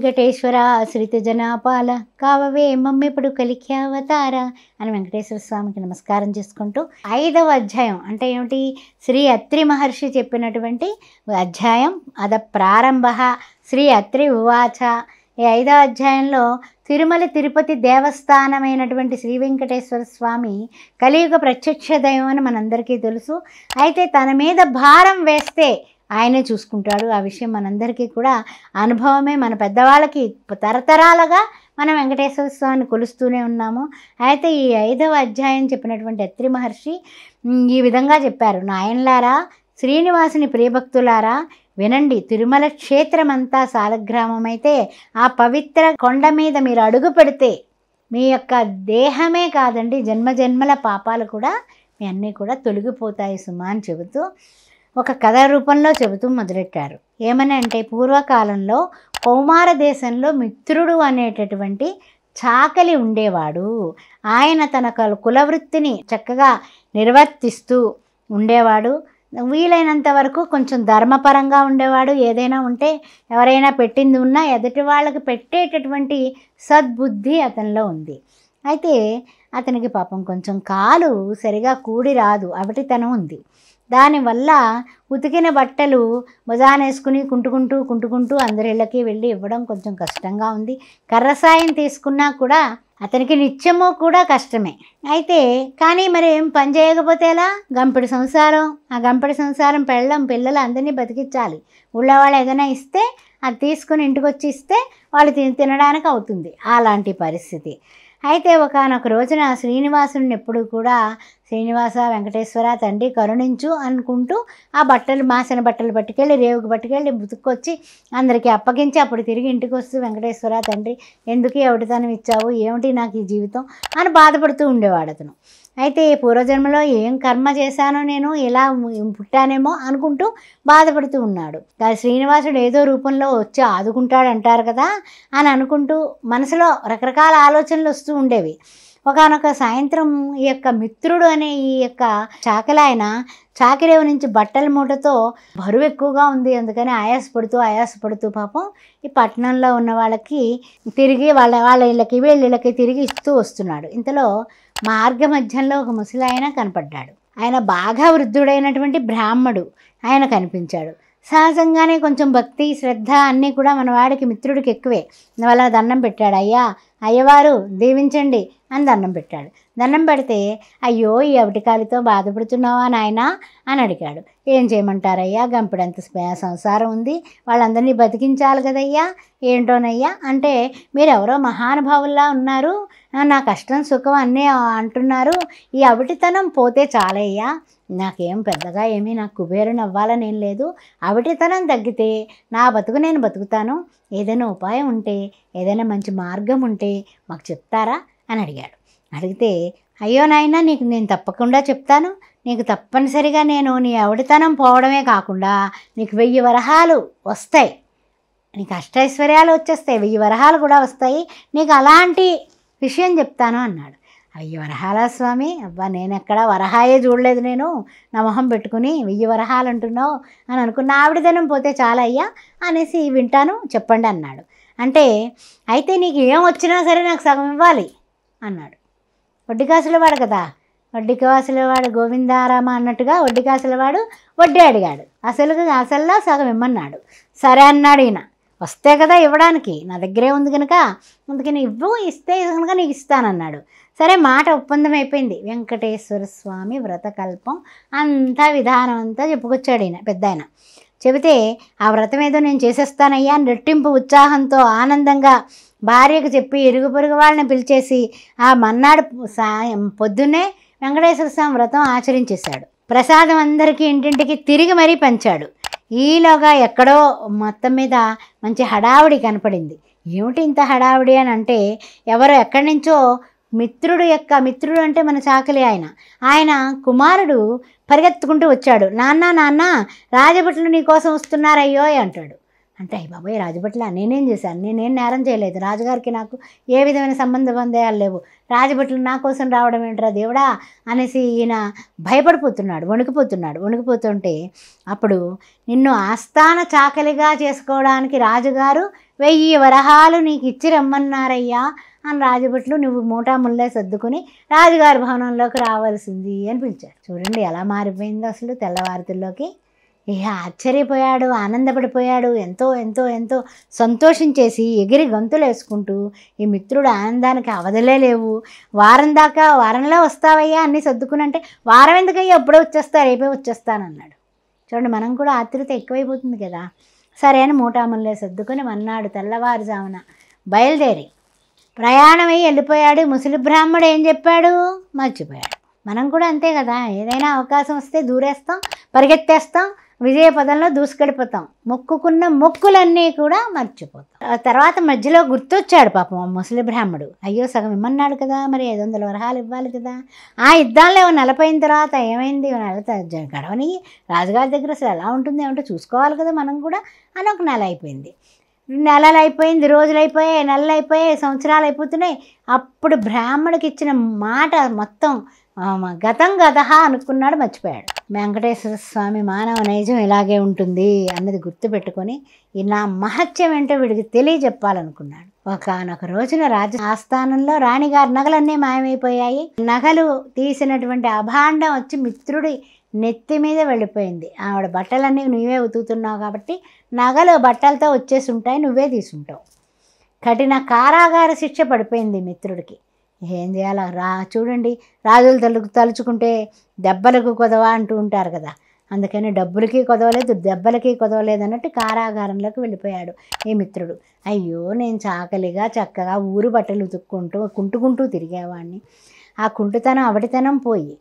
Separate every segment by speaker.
Speaker 1: వెంకటేశ్వర ఆశ్రిత జనాపాల కావవే మమ్మెప్పుడు కలిఖ్యావతార అని వెంకటేశ్వర స్వామికి నమస్కారం చేసుకుంటూ 5వ అధ్యాయం అంటే ఏమిటి, శ్రీ అత్రి మహర్షి చెప్పినటువంటి అధ్యాయం. అద ప్రారంభ శ్రీ అత్రి ఉవాచ. ఈ 5వ అధ్యాయంలో తిరుమల తిరుపతి దేవస్థానమైనటువంటి శ్రీ వెంకటేశ్వర స్వామి కలియుగ ప్రత్యక్ష దైవం అని మనందరికీ తెలుసు. అయితే తన మీద భారం వేస్తే ఆయనే చూసుకుంటాడు. ఆ విషయం మనందరికీ కూడా అనుభవమే. మన పెద్దవాళ్ళకి తరతరాలుగా మనం వెంకటేశ్వర స్వామిని కొలుస్తూనే ఉన్నాము. అయితే ఈ 5వ అధ్యాయం చెప్పినటువంటి అత్రి మహర్షి ఈ విధంగా చెప్పారు. నాయనలారా, శ్రీనివాసుని ప్రియభక్తులారా వినండి. తిరుమల క్షేత్రమంతా సాలగ్రామం అయితే ఆ పవిత్ర కొండ మీద మీరు అడుగు పెడితే మీ యొక్క దేహమే కాదండి, జన్మజన్మల పాపాలు కూడా మీ అన్నీ కూడా తొలగిపోతాయి సుమా అని చెబుతూ ఒక కథ రూపంలో చెబుతూ మొదలెట్టారు. ఏమని అంటే, పూర్వకాలంలో కౌమార దేశంలో మిత్రుడు అనేటటువంటి చాకలి ఉండేవాడు. ఆయన తన కులవృత్తిని చక్కగా నిర్వర్తిస్తూ ఉండేవాడు. వీలైనంత వరకు కొంచెం ధర్మపరంగా ఉండేవాడు. ఏదైనా ఉంటే ఎవరైనా పెట్టింది ఉన్నా ఎదుటి వాళ్ళకి పెట్టేటటువంటి సద్బుద్ధి అతనిలో ఉంది. అయితే అతనికి పాపం కొంచెం కాలు సరిగా కూడి రాదు, అవిటితనం ఉంది. దానివల్ల ఉతికిన బట్టలు భుజానేసుకుని కుంటుకుంటూ అందరిళ్ళకి వెళ్ళి ఇవ్వడం కొంచెం కష్టంగా ఉంది. కర్రసాయం తీసుకున్నా కూడా అతనికి నిత్యము కూడా కష్టమే. అయితే కానీ మరి ఏం పని చేయకపోతే ఎలా? గంపెడి సంసారం, ఆ గంపెడి సంసారం పెళ్ళం పిల్లలు అందరినీ బతికించాలి. ఊళ్ళో వాళ్ళు ఏదైనా ఇస్తే అది తీసుకుని ఇంటికి వచ్చి ఇస్తే వాళ్ళు తినడానికి అవుతుంది. అలాంటి పరిస్థితి. అయితే ఒకానొక రోజున శ్రీనివాసుని ఎప్పుడు కూడా శ్రీనివాస వెంకటేశ్వర తండ్రి కరుణించు అనుకుంటూ ఆ బట్టలు మాసిన బట్టలు పట్టుకెళ్ళి రేవుకు పట్టుకెళ్ళి బుతుక్కొచ్చి అందరికీ అప్పగించి అప్పుడు తిరిగి ఇంటికి వస్తూ వెంకటేశ్వర తండ్రి ఎందుకు ఎవడితనం ఇచ్చావు, ఏమిటి నాకు ఈ జీవితం అని బాధపడుతూ ఉండేవాడు అతను. అయితే పూర్వజన్మలో ఏం కర్మ చేశానో నేను ఇలా పుట్టానేమో అనుకుంటూ బాధపడుతూ ఉన్నాడు. శ్రీనివాసుడు ఏదో రూపంలో వచ్చి ఆదుకుంటాడు అంటారు కదా అని అనుకుంటూ మనసులో రకరకాల ఆలోచనలు వస్తూ ఉండేవి. ఒకనొక సాయంత్రం ఈ యొక్క మిత్రుడు అనే ఈ యొక్క చాకలాయన చాకిరేవు నుంచి బట్టల మూటతో బరువు ఎక్కువగా ఉంది, అందుకని ఆయాసపడుతూ పాపం ఈ పట్టణంలో ఉన్న వాళ్ళకి తిరిగి వాళ్ళ ఇళ్ళకి వీళ్ళకి తిరిగి ఇస్తూ వస్తున్నాడు. ఇంతలో మార్గ మధ్యంలో ఒక ముసలాయన కనపడ్డాడు. ఆయన బాగా వృద్ధుడైనటువంటి బ్రాహ్మడు ఆయన కనిపించాడు. సహజంగానే కొంచెం భక్తి శ్రద్ధ అన్నీ కూడా మన వాడికి మిత్రుడికి ఎక్కువే. వాళ్ళ దండం పెట్టాడు. అయ్యవారు దీవించండి అని దండం పెట్టాడు. దండం పెడితే అయ్యో ఈ అవటికాలితో బాధపడుతున్నావా నాయనా అని అడిగాడు. ఏం చేయమంటారయ్యా, గంపెడంత సంసారం ఉంది, వాళ్ళందరినీ బతికించాలి కదయ్యా, ఏంటోనయ్యా అంటే మీరెవరో మహానుభావుల్లా ఉన్నారు, నా కష్టం సుఖం అన్నీ అంటున్నారు, ఈ అవిటితనం పోతే చాలయ్యా, నాకేం పెద్దగా నాకు కుబేరుని అవ్వాలని ఏం లేదు, అవిటితనం తగ్గితే నా బతుకు నేను బతుకుతాను, ఏదైనా ఉపాయం ఉంటే ఏదైనా మంచి మార్గం ఉంటే మాకు చెప్తారా అని అడిగాడు. అడిగితే అయ్యో నాయనా నీకు నేను తప్పకుండా చెప్తాను, నీకు తప్పనిసరిగా నేను నీ అవిటితనం పోవడమే కాకుండా నీకు 1000 వరహాలు వస్తాయి, నీకు అష్టైశ్వర్యాలు వచ్చేస్తాయి, 1000 వరహాలు కూడా వస్తాయి, నీకు అలాంటి విషయం చెప్తాను అన్నాడు. 1000 వరహాలా స్వామి, అబ్బా నేను ఎక్కడ వరహాయే చూడలేదు, నేను నా మొహం పెట్టుకుని 1000 వరహాలు అంటున్నావు అని అనుకున్న, ఆవిడదనం పోతే చాలా అయ్యా అనేసి వింటాను చెప్పండి అన్నాడు. అంటే అయితే నీకు ఏం వచ్చినా సరే నాకు సగం ఇవ్వాలి అన్నాడు. వడ్డీ కాసులవాడు కదా, వడ్డీ కాసులవాడు గోవిందారామ అన్నట్టుగా వడ్డీ కాసులవాడు వడ్డీ అడిగాడు. అసల్లో సగం ఇమ్మన్నాడు. సరే అన్నాడు ఈయన. వస్తే కదా ఇవ్వడానికి, నా దగ్గరే ఉంది కనుక అందుకని ఇస్తే కనుక నీకు ఇస్తానన్నాడు. సరే మాట ఒప్పందం అయిపోయింది. వెంకటేశ్వర స్వామి వ్రతకల్పం అంతా విధానం అంతా చెప్పుకొచ్చాడు ఈయన పెద్ద ఆయన. చెబితే ఆ వ్రతం ఏదో నేను చేసేస్తానయ్యా అని రెట్టింపు ఉత్సాహంతో ఆనందంగా భార్యకు చెప్పి ఇరుగు పొరుగు వాళ్ళని పిలిచేసి ఆ మన్నాడు పొద్దున్నే వెంకటేశ్వర స్వామి వ్రతం ఆచరించేశాడు. ప్రసాదం అందరికీ ఇంటింటికి తిరిగి మరీ పంచాడు. ఈలోగా ఎక్కడో మొత్తం మీద మంచి హడావుడి కనపడింది. ఏమిటి ఇంత హడావుడి అని అంటే, ఎవరో ఎక్కడి నుంచో మిత్రుడు అంటే మన చాకలి ఆయన కుమారుడు పరిగెత్తుకుంటూ వచ్చాడు. నాన్న రాజభటులు నీ కోసం వస్తున్నారయ్యో అంటాడు. అంటే అయ్య బాబాయ్ రాజభట్ల నేనేం చేశాను, నేనేం నేరం చేయలేదు, రాజుగారికి నాకు ఏ విధమైన సంబంధ బంధాలు లేవు, రాజభట్లు నా కోసం రావడం ఏంట్రా దేవుడా అనేసి ఈయన భయపడిపోతున్నాడు, వణికిపోతుంటే అప్పుడు నిన్ను ఆస్థాన చాకలిగా చేసుకోవడానికి రాజుగారు 1000 వరహాలు నీకు ఇచ్చి రమ్మన్నారయ్యా అని రాజభట్లు నువ్వు మూటా ముల్లే సర్దుకుని రాజుగారి భవనంలోకి రావాల్సింది అని పిలిచారు. చూడండి ఎలా మారిపోయిందో అసలు తెల్లవారుతుల్లోకి. ఇక ఆశ్చర్యపోయాడు, ఆనందపడిపోయాడు, ఎంతో ఎంతో ఎంతో సంతోషించేసి ఎగిరి గంతులు వేసుకుంటూ ఈ మిత్రుడు ఆనందానికి అవధలే లేవు. వారంలో వస్తావయ్యా అన్నీ సర్దుకుని అంటే వారం ఎందుకయ్యా ఎప్పుడో వచ్చేస్తా రేపే వచ్చేస్తానన్నాడు. చూడండి మనం కూడా ఆతృత ఎక్కువైపోతుంది కదా. సరే అని మూటాముల్లే సర్దుకుని మన్నాడు తెల్లవారుజామున బయలుదేరి ప్రయాణమై వెళ్ళిపోయాడు. ముసలి బ్రాహ్మడు ఏం చెప్పాడు మర్చిపోయాడు. మనం కూడా అంతే కదా, ఏదైనా అవకాశం వస్తే దూరేస్తాం, పరిగెత్తేస్తాం, విజయ పదంలో దూసుకెళ్ళిపోతాం, మొక్కుకున్న మొక్కులన్నీ కూడా మర్చిపోతాం. తర్వాత మధ్యలో గుర్తొచ్చాడు పాపం ముసలి బ్రాహ్మడు. అయ్యో సగం ఇమ్మన్నాడు కదా, మరి 500 వరహాలు ఇవ్వాలి కదా. ఇద్దాంలో 40 అయిన తర్వాత ఏమైంది, గడవని రాజుగారి దగ్గర అసలు ఎలా ఉంటుంది ఏమంటే చూసుకోవాలి కదా మనం కూడా అని ఒక నెల అయిపోయింది, నెలలు అయిపోయింది, రోజులు అయిపోయాయి, నెలలు అయిపోయాయి, సంవత్సరాలు అయిపోతున్నాయి. అప్పుడు బ్రాహ్మడికి ఇచ్చిన మాట మొత్తం గతం గతహ అనుకున్నాడు, మర్చిపోయాడు. వెంకటేశ్వర స్వామి మానవ నైజం ఇలాగే ఉంటుంది అన్నది గుర్తుపెట్టుకొని నా మహత్యం ఏంటో వీడికి తెలియజెప్పాలనుకున్నాడు. ఒకనొక రోజున రాజ ఆస్థానంలో రాణిగారి నగలన్నీ మాయమైపోయాయి. నగలు తీసినటువంటి అభాండం వచ్చి మిత్రుడి నెత్తి మీద వెళ్ళిపోయింది. ఆవిడ బట్టలన్నీ నువ్వే ఉతుకుతున్నావు కాబట్టి నగలు బట్టలతో వచ్చేసి ఉంటాయి, నువ్వే తీసుంటావు. కఠిన కారాగార శిక్ష పడిపోయింది మిత్రుడికి. ఏం చేయాలి చూడండి, రాజులు తలుచుకుంటే దెబ్బలకు కొదవ అంటూ ఉంటారు కదా, అందుకని డబ్బులకి కొదవలేదు దెబ్బలకి కొదవలేదు అన్నట్టు కారాగారంలోకి వెళ్ళిపోయాడు ఈ మిత్రుడు. అయ్యో నేను చాకలిగా చక్కగా ఊరు బట్టలు ఉతుక్కుంటూ కుంటుకుంటూ తిరిగేవాడిని, ఆ కుంటుతనం అవటితనం పోయి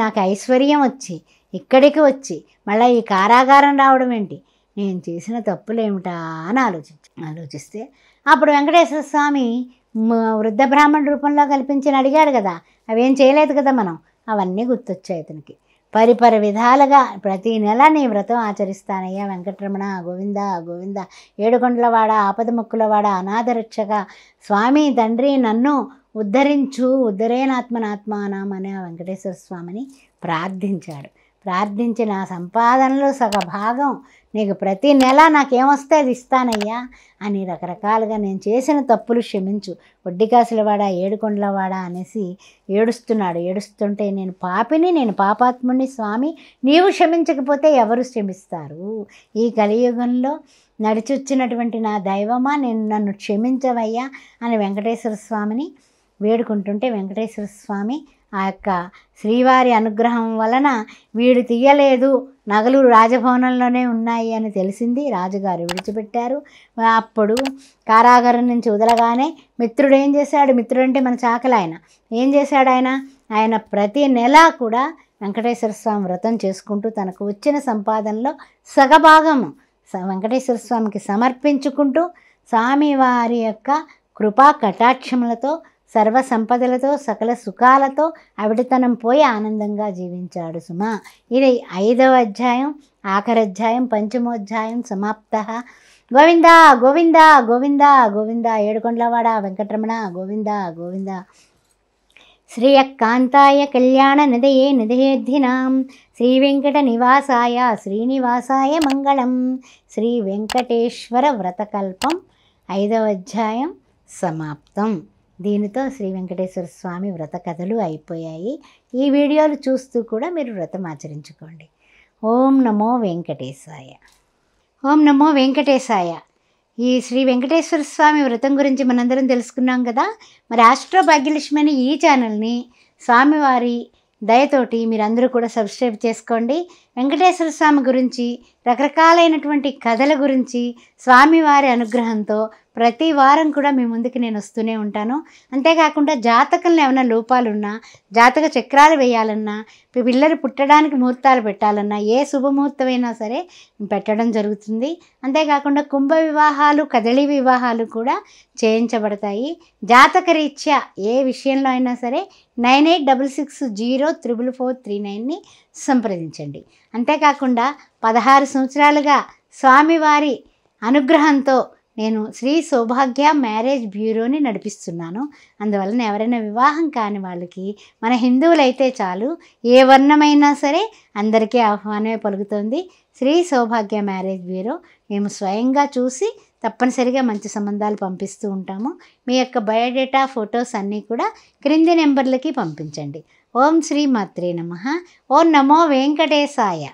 Speaker 1: నాకు ఐశ్వర్యం వచ్చి ఇక్కడికి వచ్చి మళ్ళీ ఈ కారాగారం రావడం ఏంటి, నేను చేసిన తప్పులు ఏమిటా అని ఆలోచిస్తే అప్పుడు వెంకటేశ్వర స్వామి వృద్ధ బ్రాహ్మణ రూపంలో కల్పించి అడిగాడు కదా, అవేం చేయలేదు కదా మనం, అవన్నీ గుర్తొచ్చాయి అతనికి. పరిపర విధాలుగా ప్రతి నెల నీ వ్రతం ఆచరిస్తానయ్యా వెంకటరమణ గోవింద గోవింద, ఏడుకొండలవాడ ఆపదముక్కులవాడ అనాథరక్షక స్వామి తండ్రి నన్ను ఉద్ధరించు, ఉద్ధరేనాత్మనాత్మానం అనే వెంకటేశ్వర స్వామిని ప్రార్థించాడు. ప్రార్థించి నా సంపాదనలో సగభాగం నీకు ప్రతి నెల నాకేమొస్తే అది ఇస్తానయ్యా అని రకరకాలుగా నేను చేసిన తప్పులు క్షమించు, వడ్డికాసులవాడ ఏడుకొండలవాడ అనేసి ఏడుస్తున్నాడు. ఏడుస్తుంటే నేను పాపిని, నేను పాపాత్ముని స్వామి, నీవు క్షమించకపోతే ఎవరు క్షమిస్తారు, ఈ కలియుగంలో నడిచొచ్చినటువంటి నా దైవమా నన్ను క్షమించవయ్యా అని వెంకటేశ్వర స్వామిని వేడుకుంటుంటే వెంకటేశ్వర స్వామి ఆ యొక్క శ్రీవారి అనుగ్రహం వలన వీడు తీయలేదు, నగలు రాజభవనంలోనే ఉన్నాయి అని తెలిసింది. రాజుగారు విడిచిపెట్టారు. అప్పుడు కారాగారం నుంచి వదలగానే మిత్రుడు ఏం చేశాడు, మిత్రుడు అంటే మన చాకలి ఆయన ఏం చేశాడు, ఆయన ప్రతి నెల కూడా వెంకటేశ్వర స్వామి వ్రతం చేసుకుంటూ తనకు వచ్చిన సంపాదనలో సగభాగము వెంకటేశ్వర స్వామికి సమర్పించుకుంటూ స్వామివారి యొక్క కృపా కటాక్షములతో సర్వ సంపదలతో సకల సుఖాలతో అవిడితనం పోయి ఆనందంగా జీవించాడు సుమా. ఇది 5వ అధ్యాయం, ఆఖరి అధ్యాయం, పంచమోధ్యాయం సమాప్త. గోవింద గోవింద గోవింద గోవింద, ఏడుకొండలవాడ వెంకటరమణ గోవింద గోవింద. శ్రీయకాంతాయ కళ్యాణ నిధయే నిధయేద్ధినాం శ్రీ వెంకట నివాసాయ శ్రీనివాసాయ మంగళం. శ్రీ వెంకటేశ్వర వ్రతకల్పం 5వ అధ్యాయం సమాప్తం. దీనితో శ్రీ వెంకటేశ్వర స్వామి వ్రత కథలు అయిపోయాయి. ఈ వీడియోలు చూస్తూ కూడా మీరు వ్రతం ఆచరించుకోండి. ఓం నమో వెంకటేశాయ. ఓం నమో వెంకటేశాయ. ఈ శ్రీ వెంకటేశ్వర స్వామి వ్రతం గురించి మనందరం తెలుసుకున్నాం కదా. మరి ఆస్ట్రో భాగ్యలక్ష్మి అనే ఈ ఛానల్ని స్వామివారి దయతోటి మీరందరూ కూడా సబ్స్క్రైబ్ చేసుకోండి. వెంకటేశ్వర స్వామి గురించి రకరకాలైనటువంటి కథల గురించి స్వామివారి అనుగ్రహంతో ప్రతి వారం కూడా మీ ముందుకు నేను వస్తూనే ఉంటాను. అంతేకాకుండా జాతకంలో ఏమైనా లోపాలున్నా, జాతక చక్రాలు వేయాలన్నా, పిల్లలు పుట్టడానికి ముహూర్తాలు పెట్టాలన్నా, ఏ శుభముహూర్తమైనా సరే పెట్టడం జరుగుతుంది. అంతేకాకుండా కుంభ వివాహాలు, కదలి వివాహాలు కూడా చేయించబడతాయి. జాతక రీత్యా ఏ విషయంలో అయినా సరే 9866044439ని సంప్రదించండి. అంతేకాకుండా 16 సంవత్సరాలుగా స్వామివారి అనుగ్రహంతో నేను శ్రీ సౌభాగ్య మ్యారేజ్ బ్యూరోని నడిపిస్తున్నాను. అందువలన ఎవరైనా వివాహం కాని వాళ్ళకి మన హిందువులైతే చాలు, ఏ వర్ణమైనా సరే అందరికీ ఆహ్వానమే పలుకుతుంది శ్రీ సౌభాగ్య మ్యారేజ్ బ్యూరో. మేము స్వయంగా చూసి తప్పనిసరిగా మంచి సంబంధాలు పంపిస్తూ ఉంటాము. మీ యొక్క బయోడేటా, ఫొటోస్ అన్నీ కూడా క్రింది నెంబర్లకి పంపించండి. ఓం శ్రీ మాత్రే నమః. ఓం నమో వెంకటేశాయ.